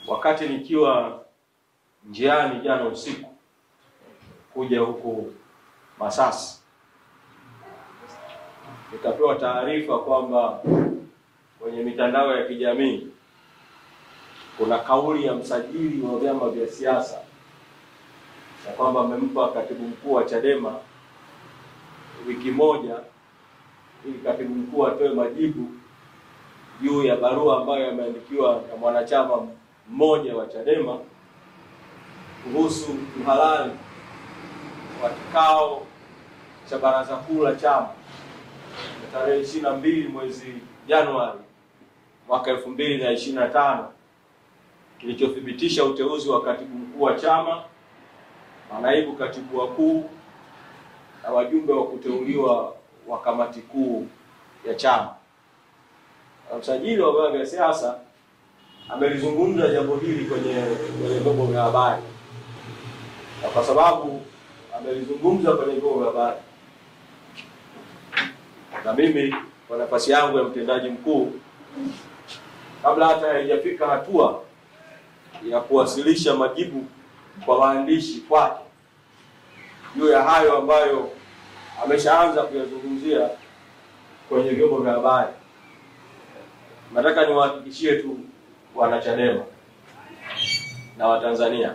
Wakati nikiwa njiani jana usiku kuja huku Masasi, nikapewa taarifa kwamba kwenye mitandao ya kijamii kuna kauli ya msajili wa vyama vya siasa na kwamba amempa katibu mkuu wa Chadema wiki moja ili katibu mkuu atoe majibu juu ya barua ambayo yameandikiwa na mwanachama mmoja wa Chadema kuhusu uhalali wa kikao cha baraza kuu la chama tarehe 22 mwezi Januari mwaka 2025 kilichothibitisha uteuzi wa katibu mkuu wa chama, manaibu katibu wakuu na wajumbe wa kuteuliwa wa kamati kuu ya chama. Msajili wa vyama vya siasa amelizungumza jambo hili kwenye vyombo vya habari, na kwa sababu amelizungumza kwenye vyombo vya habari, na mimi kwa nafasi yangu ya mtendaji mkuu, kabla hata haijafika hatua ya kuwasilisha majibu kwa waandishi kwake juu ya hayo ambayo ameshaanza kuyazungumzia kwenye vyombo vya habari, nataka niwahakikishie tu wanachadema na Watanzania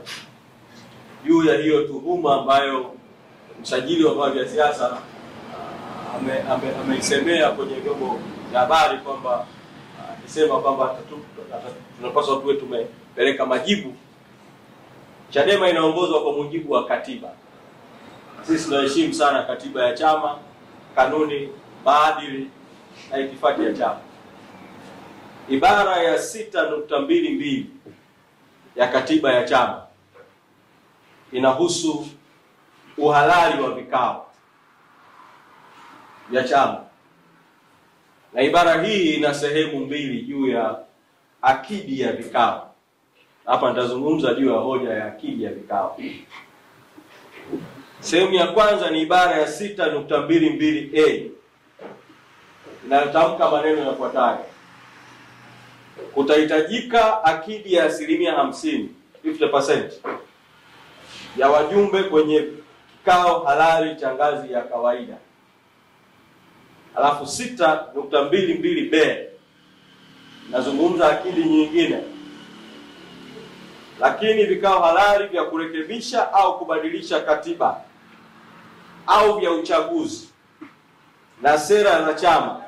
juu ya hiyo tuhuma ambayo msajili wa vyama vya siasa ameisemea kwenye vyombo vya habari kwamba alisema kwamba tunapaswa tuwe tumepeleka majibu. Chadema inaongozwa kwa mujibu wa katiba. Sisi tunaheshimu sana katiba ya chama, kanuni, maadili na itifaki ya chama. Ibara ya 6.22 ya katiba ya chama inahusu uhalali wa vikao vya chama, na ibara hii ina sehemu mbili juu ya akidi ya vikao. Hapa nitazungumza juu ya hoja ya akidi ya vikao. Sehemu ya kwanza ni ibara ya 6.22A inayotamka maneno yafuatayo: kutahitajika akidi ya 50% ya wajumbe kwenye kikao halali cha ngazi ya kawaida. Alafu 6.22B nazungumza akidi nyingine: lakini vikao halali vya kurekebisha au kubadilisha katiba au vya uchaguzi na sera za chama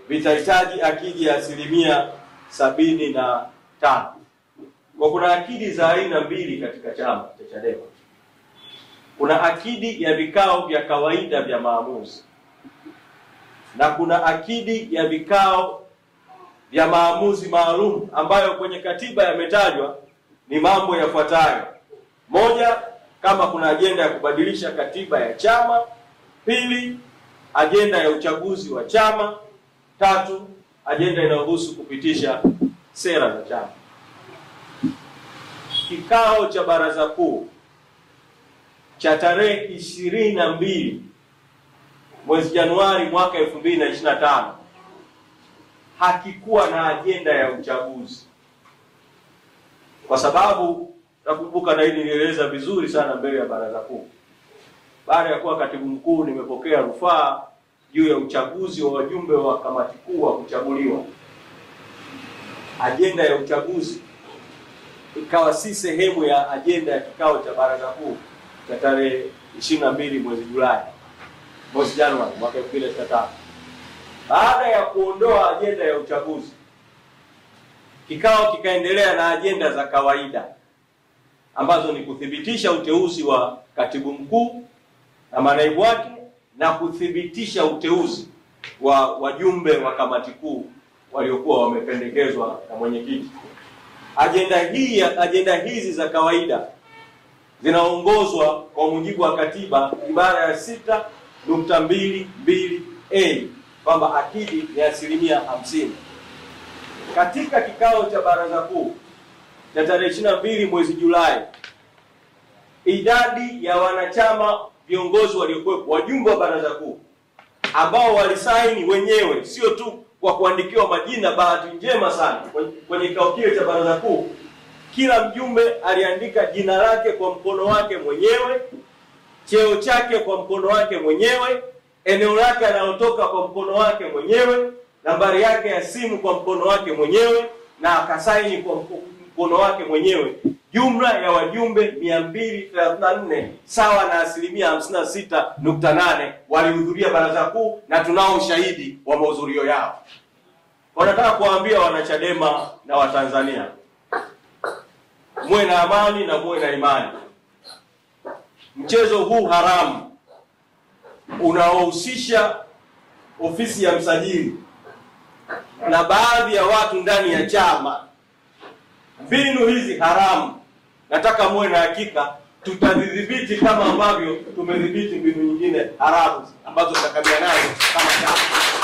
vitahitaji akidi ya 75%. Kwa kuna akidi za aina mbili katika chama cha Chadema. Kuna akidi ya vikao vya kawaida vya maamuzi na kuna akidi ya vikao vya maamuzi maalum ambayo kwenye katiba yametajwa ni mambo yafuatayo: moja, kama kuna ajenda ya kubadilisha katiba ya chama; pili, ajenda ya uchaguzi wa chama; tatu, ajenda inayohusu kupitisha sera za chama. Kikao cha baraza kuu cha tarehe 22 mwezi Januari mwaka 2025 hakikuwa na ajenda ya uchaguzi, kwa sababu nakumbuka, na hili nilieleza vizuri sana mbele ya baraza kuu. Baada ya kuwa katibu mkuu, nimepokea rufaa juu ya uchaguzi wa wajumbe wa kamati kuu wa kuchaguliwa. Ajenda ya uchaguzi ikawa si sehemu ya ajenda ya kikao cha baraza kuu cha tarehe 22 mwezi Januari mwaka 2025. Baada ya kuondoa ajenda ya uchaguzi, kikao kikaendelea na ajenda za kawaida ambazo ni kuthibitisha uteuzi wa katibu mkuu na manaibu wake na kuthibitisha uteuzi wa wajumbe wa kamati kuu waliokuwa wamependekezwa na mwenyekiti. Ajenda hizi za kawaida zinaongozwa kwa mujibu wa katiba ibara ya 6.22A kwamba akidi ni 50%. Katika kikao cha baraza kuu cha tarehe 22 mwezi Julai, idadi ya wanachama viongozi waliokuwepo, wajumbe wa baraza kuu ambao walisaini wenyewe, sio tu kwa kuandikiwa majina, bahati njema sana kwenye kikao kile cha baraza kuu kila mjumbe aliandika jina lake kwa mkono wake mwenyewe, cheo chake kwa mkono wake mwenyewe, eneo lake analotoka kwa mkono wake mwenyewe, nambari yake ya simu kwa mkono wake mwenyewe, na akasaini kwa mkono wake mwenyewe. Jumla ya wajumbe 234 sawa na 56.8 walihudhuria baraza kuu, na tunao ushahidi wa mahudhurio yao. Wanataka kuwaambia wanachadema na Watanzania, muwe na amani na muwe na imani. Mchezo huu haramu unaohusisha ofisi ya msajili na baadhi ya watu ndani ya chama, mbinu hizi haramu, nataka muwe na hakika tutadhibiti kama ambavyo tumedhibiti mbinu nyingine haramu ambazo tutakabiliana nazo kama chama.